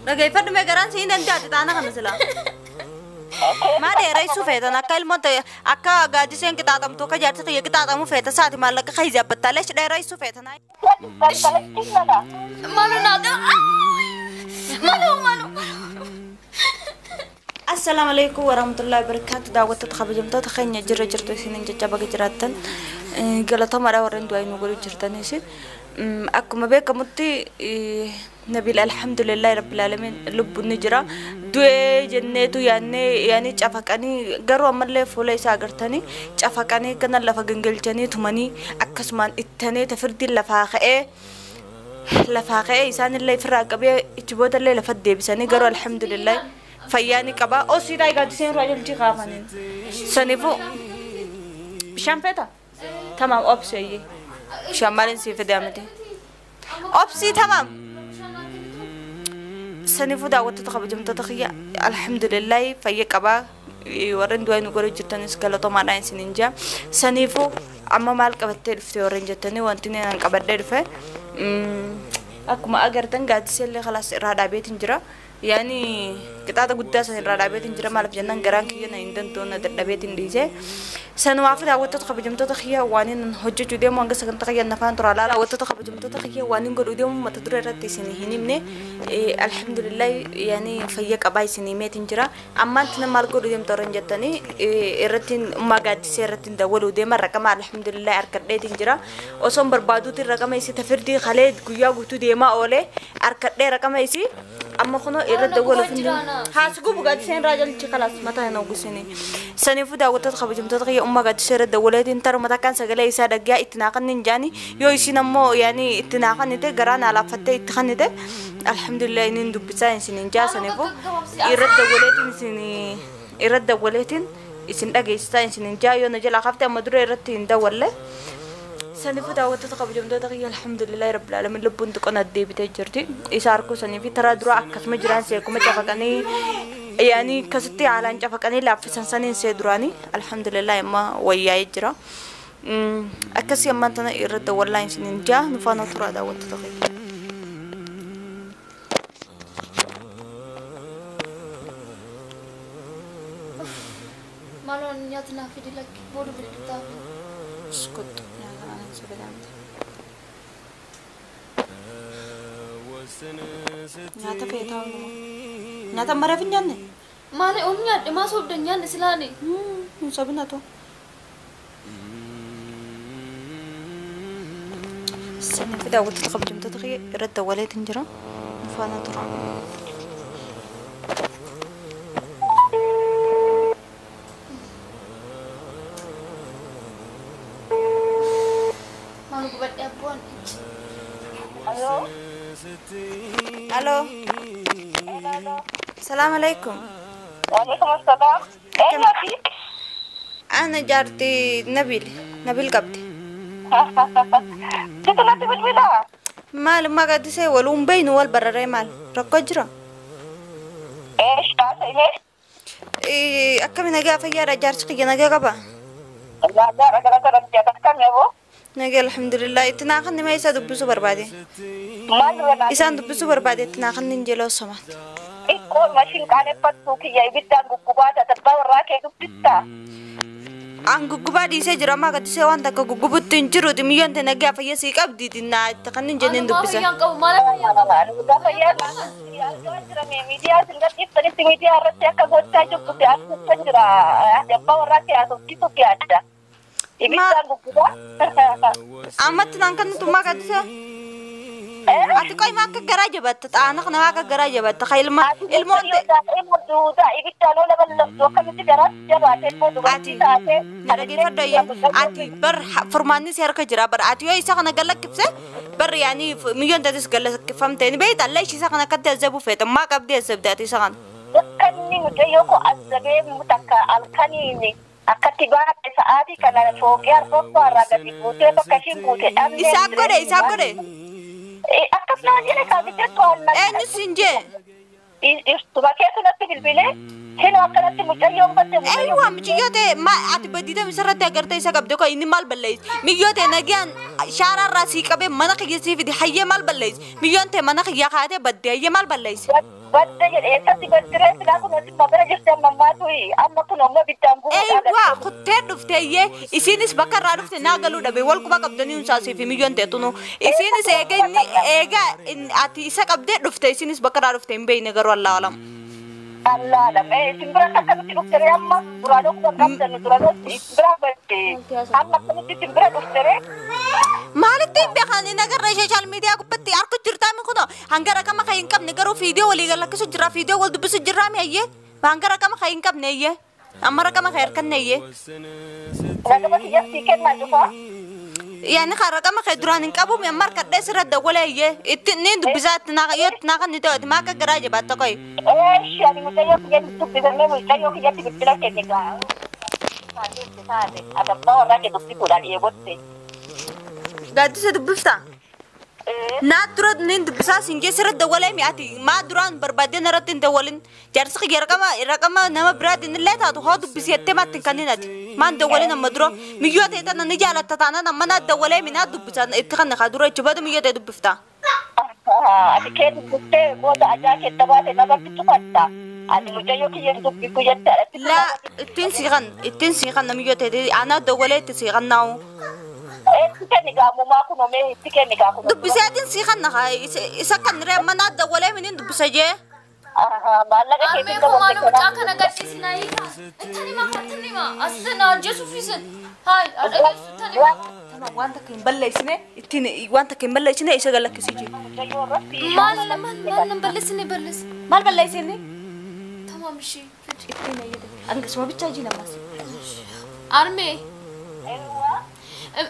رجعي فرد ما جران سين أنت أتتانا خنسلا ما ده رئيس فيتا نكال مت أكا قاعد سين كتاب تام توكا جات سكيا كتاب تامو فيتا ساعة ما لك خيزة بتلاش ده رئيس فيتا ناي مالو نادا مالو السلام عليكم ورحمة الله وبركاته دعوة تخبجم تخيني جرى جرتو سنين جابا جراتن قالت مرة ورن دوي نقول جرتني سيد أكو ما بيك متي نبيل الحمد لله رب العالمين لب نجرا دوي جنتو يعني شافكاني قروا ملة فولا يساعرتني شافكاني كنا لفجنجل جني ثماني أكسمان التاني تفردي لفاقة إنسان اللي يفرق أبي تبود اللي لفدي بسني قروا الحمد لله فياني كبا أو سيدا يقعد سين راجل جيغافانين سنفو بشامبتا تمام أبسي شمالين سي في دامتي أبسي تمام سنفو دعوة تخبجم تتخيا الحمد لله فيا كبا ورن دوي نقول جتني سكالو طمانا سنينجا سنفو أما مالك بتر في ورن جتني وانتني أنا كبدر في أكو ما أقدر قاعد سيل خلاص إرادة بيت نجرا يعني kita ada gudda sa radabetin jira malaf jannan garan kiyana indan to na radabetin dije sanu afda awto to khabajum to khiya wanin hojju jude mo anga sagan takhiya nafan to ala awto to khabajum to khiya wanin godu de mo matadure ratti sini hinimne alhamdulillah yani fayya qabay sini metin jira amma tana mal godu dem to ranjatani eratin magad seratin da wolu de maraka ma alhamdulillah arkadde jira osom barbadu tir rakama isi tafirdi khalid guya gutu de ma ole arkadde rakama isi amma kono irad wala fin hasgu bugad sen rajal ci khalas mata na gusini sani fuda wata khabajum to taqi umma gad sera dawlatin tar mata kan sagale isa daga itnaqan ninjani yo isina mo yani itnaqan ite garana ala fatte itkhanite alhamdulillah inin dubisa sinin ja sani fu irad dawlatin isin daga isa sinin ja yo najala khafta madure ratin dawle سنفو دعوة تقبل ده تغيير الحمد لله رب العالمين لبون تكون الدي بتجرتي إشاركو سنفي ترى درا أكثر مجران سيكون متفقني يعني كستي على أن تفقني لا في سنين سيدراني الحمد لله ما ويا يجرا أكثر يوم تنا إرد والله سنين جا نفانا ترى دعوة تغيير مالو نياتنا في دلك بودو بالكتاب اسكت nyata feta nyata mara finyanne mane omnya de maso de nyanne silani sabina to سنة فدا وتتقبل تدغي رد ولد نجرا فانا ترى malu buat abuan الو الو السلام عليكم وعليكم السلام اين فيك انا جارتي نبيل قبدي كنت نبي بالبلا مال ما قد سي ولوم بين والبرري مال ركجرا ايش قاعده ايه اكمل نجا فيا رجارتي نجا قبا لا لا رجعت كم يا ابو نجا الحمد لله اتناقن ما يسا دبسو بربادي ما إسان دبسو بربادي اتناقن ننجلو سمات يكون ماشين كان فتوك يا بيتا غوغوبا تتباور راكي دبتا an guguba di se jira ma ka se wanta ka gugubu tinjiro di miyon te naga fa yesi kabdi dinna takanin janin du bisa yang kau malah udah saya ya jira me media singa tip media arate ka gotta jukku te aku sanjira ya power rakyat atau gitu ke ada ibita guguba amat nangkan tuma ka se ati koy ma ka garaje bat anak na ka garaje bat khayl ma ilmo da ibita lo level lo ka ti garat jaba te mo du ati naragi fado ya ati bar furmani ser ka jira bar ati yo isa kana galak kibse bar yani miyon da dis galak famteni bayt allah shi sa kana kadda zabu feta ma kabdi zabda ati sa kana kan ni mutayo ko azabe mutaka alkanini akatiba saati kana fogyar ko araga dibute to kashin bute isa kore akas na jene ka bitte ko na ni sinje istuba ke to natte bilbile heno akanati mutayo batte aywa miyote ma ati badida misarate agarta isa kabde ko ini mal balais miyote nagian shara rasi kabe manak yesi fi hayye mal balais miyonte manak ya khate badde hayye mal balais بدي إيساتي بدرس لكن ما برجع ما توي أما كنا ما بتامبو ايوا كنت دفتيه اسينس بكر عرفت ناغلو دبي ولكو بقبدني انساسي في مليون تتونو اسينس ايغا ان اتي سقبد دفته اسينس بكر عرفت بين نغر والله علم الله لا ما تمبرا تكتب دكتور أما برادو كم برادو تمبرا بدي أما كنت تمبرا دكتور مالتي بخاني نغر سوشيال ميديا كبتي اركو جرتا من كنو هنغرا كما خاين كم نغرو فيديو ولي لك سجرا فيديو ولد بس جرامي هي هنغرا كما خاين كم نيه أمرا كما خير كنيه يعني خارج كما خيدران إنكابو من مركز دسر الدولة التنين دبزات ناقيت ناقني تود ما كجراجة باتقوي. إيش يعني متأيّد يعني تبدأ من متأيّد يعني تبدأ كنيكا. هذا ما راجع تبدأ كذا يبغى. قاعد تسدبفتا. ناترد نين دبسا سينجي سر الدولة مياتي ما دران بربادين رتين دولين جالس خير كما نما براد إن لا تادو هاد بسيطة ما تكنينات ما دولين مدرو ميجوا تيتا نيجا على تتانا نمنا الدولة منا دبسا اتخن خادرو يجبادو ميجوا تدبفتا. أكيد بس بود أجا كتابات نبغى تشوفها. أنا مجايو كي يندوب بيكويا لا التنسيغان نميجوا تيتا أنا الدولة تسيغان ناو. تكنيكا ماكو نومي تكنيكا كو دبساتين سيخان نخاي إسكان رأي منا الدولة منين دبساجي ما لقى أمي كمان بتاعك أنا قاعد تسناي تاني ما فتني ما أصلا جسوا في سن هاي أنا تاني ما وانت كين بلّيسني التين وانت كين بلّيسني إيش قال لك سيجي ما نبلسني بلس ما بلّيسني تمام شيء التين يده أنا اسمه بتشاجي نماس أرمي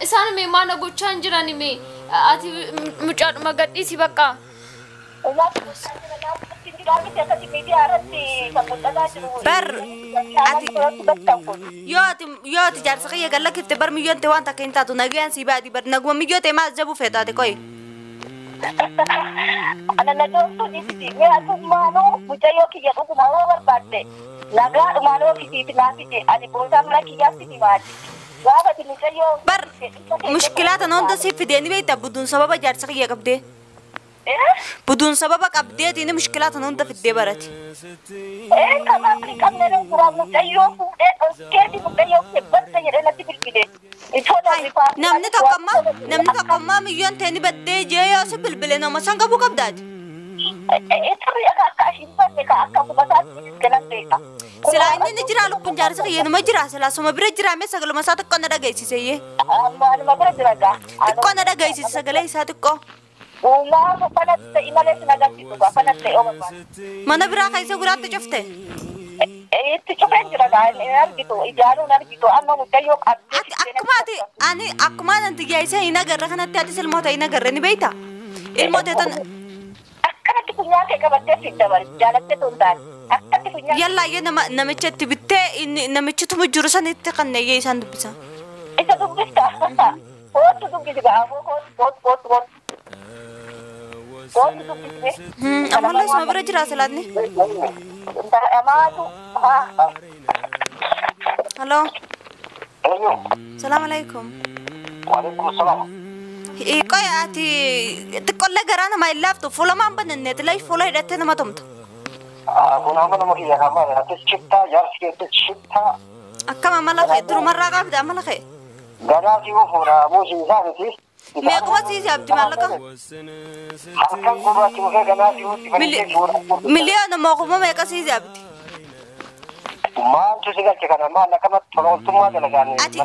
إنسان مي ما نقول شانجراني مي أتي مجرد ما قد إيش بقى بر يوتي جالس خيّة قال لك افتبر ميون توان تكين تاتو نجيان سيبادي بر نجوا ميون تما جابوا فتا تكوي أنا نجوا توني سي مي أتوم مانو مجايو كي يأكل مانو بربادة نجا مانو كي تنافسي أنا بوزام لا كي ياسي مادي بر مشكلات أنا أنت سيف في ديني بيتا بدون سبب جالس خيّة قبدي بدون سبب قبدي ديني مشكلات أنا أنت في الدبرات إيه كمان كمان نقول مجايو كذي مجايو كبرت يرنا تبلكده نمني تقمّا مليون تاني بدي جاي أسبل بلنا ما سانك أبو قبضات إيه ترى أكاشين بس أكاكو بس كلام بيتا سلا إني نجرا لو بنجار سكية نما جرا سلا سما برجرا مي سكلو مسات كنا دا جاي سيسيه أنا ما برجرا دا كنا دا جاي سكلي ساتكو وما فانا إيمانه سنجاسي تبغى فانا تلاقيه mana bira kaisa gurat tujufte itu coba jira kan gitu ijaru gitu amma mutayo akkumati ani akkuma nanti gaisa ina garra kanatti ati silmota ina garra ni beita ilmota tan akkanatti punya ke kabatte fitta bar jalatte tuntan akkanatti punya yalla ya namichatti bitte namichitu mujjurusan itti qanne yeisan dubbisa itu dubbista foto dubbisa foto ammallee isuma bira jira silaatni halo salaam alaikum waalaikum salaam qoy ati xiqqollee garaa nama hin laaftu fuulamaan bananneeti lay fuula hidhattee nama tumtu kun amma nama kiyya kama atis shittaa jaarsi keetti shittaa akkam amala kee durumarraa qaabde amala kee garaa si ufuudha muusii isaa miti meequma siisi abdi mallaqa harkaan gurraachi mufee ganaa si utti miliyoona mooquma meeqa siisi abdi maaltu si galche kana maal akkamatti tolooltummaa dalagaanii ati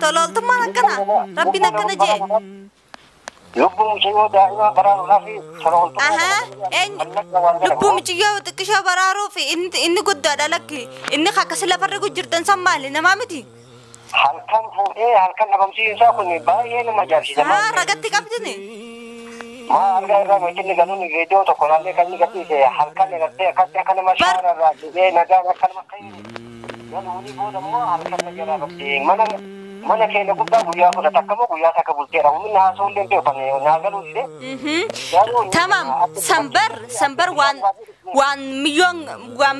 tolooltummaan akkana rabbiin akkana jee lubbuu mucayyoo daa'ima baraaruudhaa fi tolooltummaa lubbuu mucayyoo xiqqishoo baraaruuf inni guddaadha lakki inni akkasi lafarra gujjirtan san maali namaa miti halkan fuudhee halkan dhabamsiisaa kun baay'ee nama ajaa'ibsiisa ragatti qabdini maa argaa irraa meeshinni galuun reediyoo tokko naallee kan inni gadhiise halkan eegattee akkatti akka nama shaararraa dhibee nagaan akka nama qayyee galuunii booda immoo halkan na jalaa qabdee mana mana keenya guddaa guyyaa fudhata akkama guyyaa takka bulteera umminni haasoo illee beekame naagaluu dide tamam sambar waan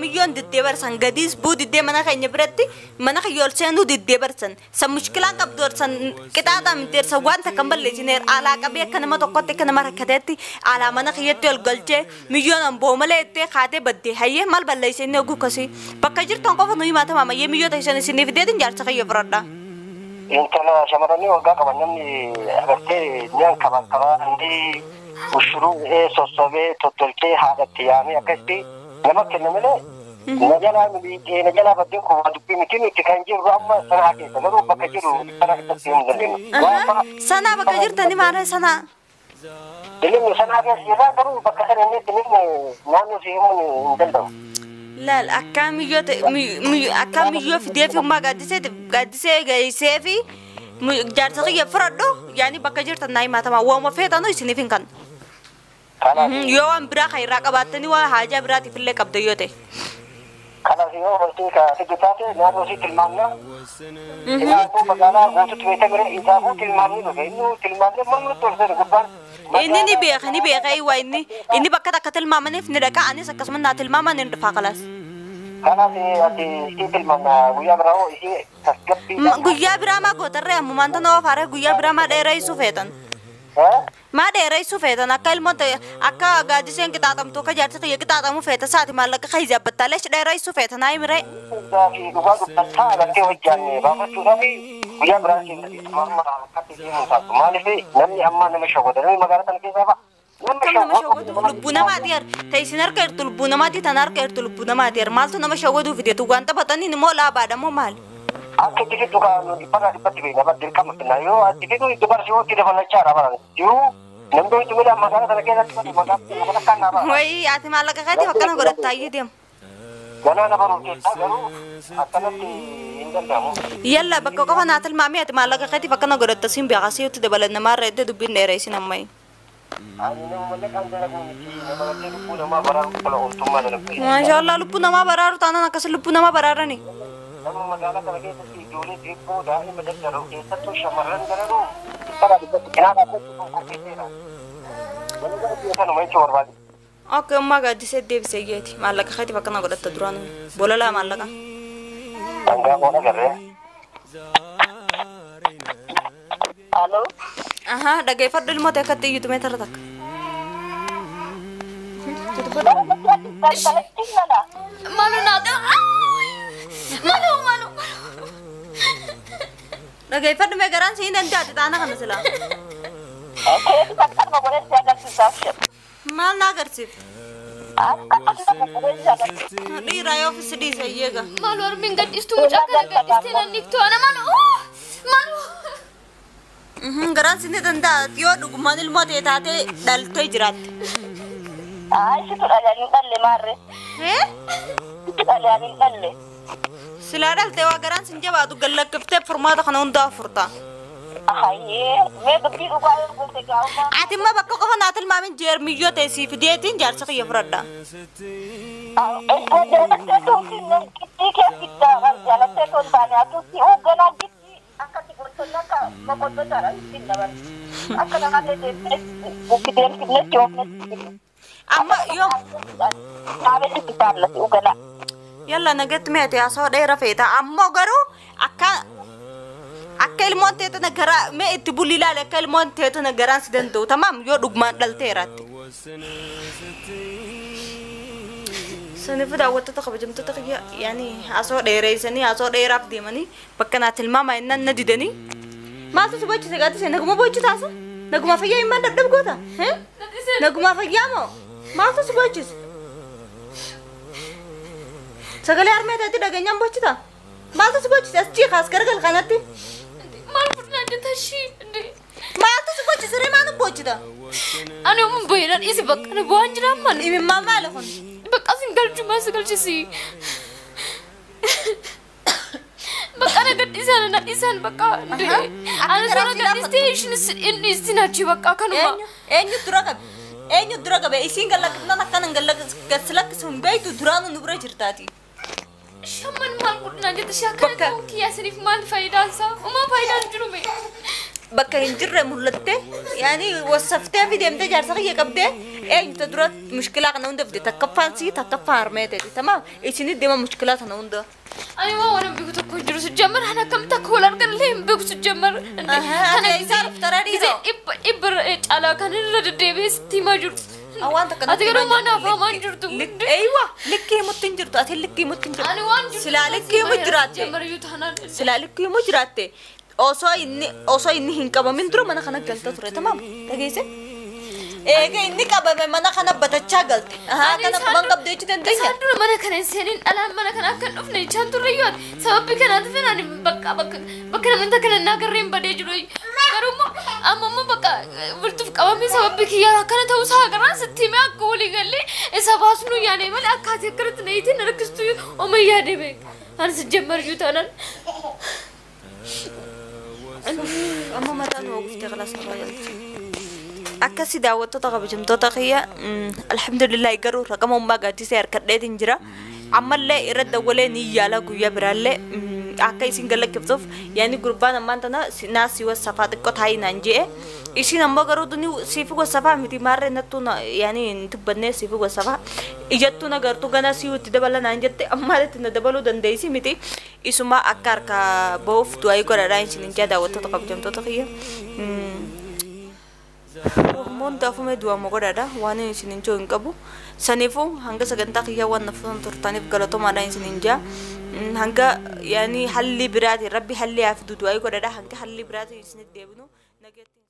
milyoon diddeebarsan gadiis buu diddee mana keenya biratti mana kiyyool seenuu diddeebarsan san mushkilaan qabdoorsan qixaaxaa miteersan waan takkan balleessineer alaa qabee akka nama tokkotti akka nama rakkateetti alaa mana kiyyatti ol galchee milyoon amboo malee ittee kaatee baddee hayyee maal balleessinee oguu kasii bakka jirtan qofa nuyi maatama mayyee milyoota isan isiniif deetin jaarsa kiyya fudhadha. intala shamarranii waggaa qaban namni agartee niyaan kabaa indi ushuruu sossobee tottolchee haadhatti yaamee akkasitti nama kenna malee na jalaa baddeen kun waa dubbii miti nuti kan jirru amma sanaa keessa garuu bakka jiru sana keessatti himuu dandeenyu. Sanaa bakka jirtani maaree sanaa? Ilmi sanaa keessa jirraa garuu bakka sana inni itti naannoo si himuun hin danda'u. Laal akka miyyoo fidee fi ummaa gaaddisee geessee fi jaarsa kiyya fudhadhu yaani bakka jirtan naa himatama waama feetanu isiniif hin kan. Yoo waan biraa kan irraa qabaattanii waa haajaa biraatiif illee qabda yoo ta'e. Kanaaf yoo wanti fiddu taate naannoo si tilmaamna. Kanaafuu magaalaa guututti beekamire isaafuu tilmaamni dhufe inni tilmaamni manni tolfeera gubbaan. Inni ni beeka waa inni bakka takka tilmaamaniif ni dhaqa anis akkasuma naa tilmaaman ni dhufaa kalaas. Kanaaf ati si tilmaamna guyyaa biraa hoo isii tasgabbii. Guyyaa biraa maa gootarree ammumaan tana oo faaree guyyaa biraa maa dheereessuu feetan. Maa dheereessuu feetan akka ilmoota akka gaaddiseen qixaaxamtu akka jaarsa kiyya qixaaxamu feeta saati maallaqa kaayizaa battaalee dheereessuu feeta naa himiree. Dhugaa dubbataa agartee hojjaanne baafachuudhaaf guyyaa biraa si tilmaamna akkatti deemuu taatu maaliif namni ammaa nama shawwata namni magaalaa sana keessaa ba'a. Nama shawwatu lubbuu namaati teessin harka jirtu lubbuu namaati tan harka jirtu lubbuu namaati maaltu nama shawwaduu fideetu waan taphatanii immoo laabaadha moo maali? Akka itti fiddu kan dhibbarraa dhibbatti beekna bara dirqama finna yoo ati fiddu itti barsi yoo itti dabalachaa bara yoo namni itti midhaan magaalaa sana keessatti magaalaa kan nama. Wayii ati maallaqa keetii akkana godhattaa iyyuu deemu. Ganaana baruu keessaa garuu akkanatti hin danda'amu. Yalla bakka qofa naa tilmaamee ati maallaqa keetiif akkana godhatta siin beekasii itti dabalan namaarra iddoo dubbiin dheereessin ammayii. Maashaallah lubbuu namaa baraaru taanaan akkasii lubbuu namaa baraarani. Nama magaalaa kana keessatti ijoollee xiqqoo daa'ima daddaruu keessattuu shamarran garuu bara dhibbatti kinaadhaa keessatti kun qopheesseera. Wani gara biyya kanuma jechuun barbaade. Akka ammaa gaaddisee deebisee geeti maallaqa keetiif akkana godhatta duraan bolalaa maallaqa. Dhangaa qoona garree. Halloo. Dhaggeeffadhu ilmoota akkatti iyyuu tumee tarra takka. Malu naata. Malu. Dhaggeeffadhu mee garaan siin dandaati taana kana silaa. Maal na agarsiif? Dhiiraa yoo ofisi dhiise eega. Malu armin gadhiistu mucaa kana gadhiistee nanniiftu ana malu. Garaan siin danda'a yoo dhugumaan ilmoo ta'e taatee dhaltee jiraatte. Situ dhalanii dhalle maarre. Situ dhalanii dhalle. Silaa dhaltee waa garaan siin jabaatu gallakkiftee furmaata kana hundaa furtaa. Mee dubbii dhugaa yoo golte gaa'ummaa. Ati immoo bakka qofa naa tilmaamin jeermiyyoo ta'e siif deetiin jaarsa kiyya fudhadha. Kittii keessittaa jaalattee toon taane atuutti hoogganaa gitti akkatti gortonni akka moqondotaadha ittiin daban. Akka namaa deedeessee bukki deemsifnetti oofnetti. Amma yoo. Taabeessitti taallatti hoogganaa. Yalla nagatti meeti haasoo dheera feeta ammoo garuu akka ilmoon teetu nagaraa mee itti bulli ilaale akka ilmoon teetu nagaraan si danda'u tamaam yoo dhugmaan dhalteeraatti. Saniif daawwattoota kabajamtoota yaani haasoo dheereessanii haasoo dheeraaf deemanii bakka naa tilmaama innaan na didanii maaltu si bochise gaaddise naguma bochi taasa naguma fayyaa himmaan dadhab goota naguma fayyaa moo maaltu si bochise sagalee harmee ta'etti dhageenyaan bochita maaltu si bochise as ciikaas gargal kanatti Malu pernah ditashi. maaltu si bochise ree maanu bochita Ani umum bayiran isi bakka bu'aan jira man. imimmaa maali kun Bakka singal galchisi. Bakka na gadhiisan bakka. Ani suura gadhiistee inni isin achi bakka kanuma. eenyu dura qabe isiin gallaqifnan akkanan gallaqsisun beeytu duraanu nu bira jirtaati. شمن مال قلنا جت شاكر كونك يا سريف مال فايدانسا وما فايدان جرومي بكا ينجر مولته يعني وصفتها في ديمته جارسة هي كبده إيه أنت درات مشكلة أنا عنده بدي تكفان سي تكفان رميته تمام إيش ندي مشكلات أنا عنده أيوة وأنا بيقول تكون جلوس الجمر أنا كم تقول أنا كان ليه بيقول الجمر أنا يصير ترى إذا إبر على كان الرد ديبس تيما جل أوان تكن أتكلم ما نافع ما جرتو أيوة لكي متنجرتو أتي لكي متنجرتو أنا وان جرتو سلالكي مجرات جمر يوتهنا سلالكي مجرات أوصى إني هنكبا من درو منا خنا قلت ترى تمام تجيسه إيه إني كبا منا خنا بتشغلت كنا بان قبض يجي تندين سادر منا كنا سنين ألم منا كنا أكل أفنى جان تريوت سبب كنا أتفنى أنا بكرة من ذاك الناقرين بدي جروي كروما أما بكا ولتف كوامي سبب كيا كنا توسع كنا ستيمة أقولي قال لي إسا باسنو يعني مال أكاد يكرت نيتي نركستو وما يهدي بك أنا سجمر جوت أنا أما ما تانو وقفتي خلاص أكاسي دعوت تطغى بجمتو تغيى الحمد لله يقروا رقم ما قاعد يسير كرديت انجرا عمل لي إرد أولي نيالا قويا برالي أكاي سنقل لك بصف يعني قربان أما أنتنا ناسي والصفات قطعي نانجي إيشي نمبا قروا دوني سيفو والصفا متي ماري نتونا يعني نتبني سيفو والصفا إجتونا قرطو غانا سيو تدبالا نانجت أما لتنا دبالو دنديسي متي إسوما أكار كا بوف دوائي قرا راين سننجا دعوت تطغى بجمتو تغيى Mon tafu me dua moga dada wani sininjo inkabu sanifu hanga saganta kiya wan nafsan turtanif galato mana sininja hanga yani halli birati rabbi halli afidu dua ko dada hanga halli birati isnid debnu nagati